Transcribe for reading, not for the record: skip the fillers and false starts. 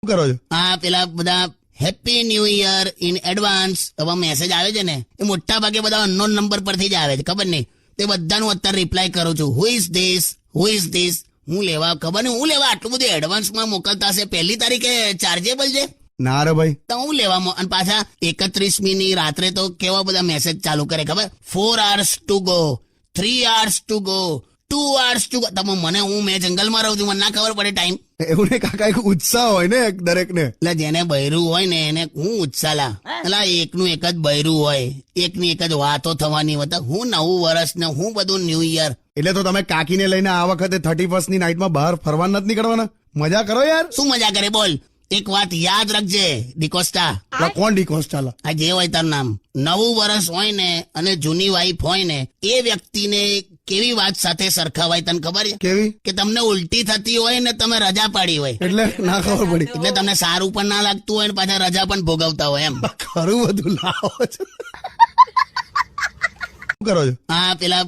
કરો છો? હા, પેલા બધા happy new year in advance એવા મેસેજ આવે છે ને, એ મોટા ભાગે બધા અનનોન નંબર પરથી જ આવે છે, ખબર નહીં. તે બધાનું અત્યારે રિપ્લાય કરું છું. Who is this. હું લેવા ખબર નહીં, હું લેવા આટલું બધું એડવાન્સમાં મોકલતા હશે. 1 તારીખે ચાર્જેબલ છે ના રે ભાઈ, તો હું લેવામાં. અને પાછા 31મી રાત્રે તો કેવા બધા મેસેજ ચાલુ કરે ખબર, 4 hours to go, 3 hours to go, 2 hours to go. તમે મને, મેં જંગલમાં રહું છું, મને ના ખબર પડે ટાઈમ. એવું ને કાકા, એક ઉત્સાહ હોય ને દરેક ને. એટલે જેને બૈરું હોય ને એને હું ઉત્સાલા. એટલે એકનું એક જ બૈરું હોય, એકની એક જ વાતો થવાની હોય. હું નવું વર્ષ ને હું બધું ન્યુ યર. એટલે તો તમે કાકીને લઈને આ વખતે 31st ની નાઈટમાં બહાર ફરવા નથી નીકળવાના? મજા કરો યાર. શું મજા કરે બોલ. એક વાત યાદ રાખજે ડિકોસ્ટા. કોણ ડિકોસ? ચાલો, આ જે હોય તારું નામ. નવું વર્ષ હોય ને અને જૂની વાઈફ હોય ને, એ વ્યક્તિને કેવી વાત સાથે સરખાવાય તને ખબર છે? કેવી? કે તમને ઉલટી થતી હોય ને તમે રજા પાડી હોય, એટલે ના ખબર પડી. એટલે તમને સારું પણ ના લાગતું હોય ને પાછા રજા પણ ભોગવતા હોય એમ. ખરું બધું લાવો છો. શું કરો છો? હા, પેલા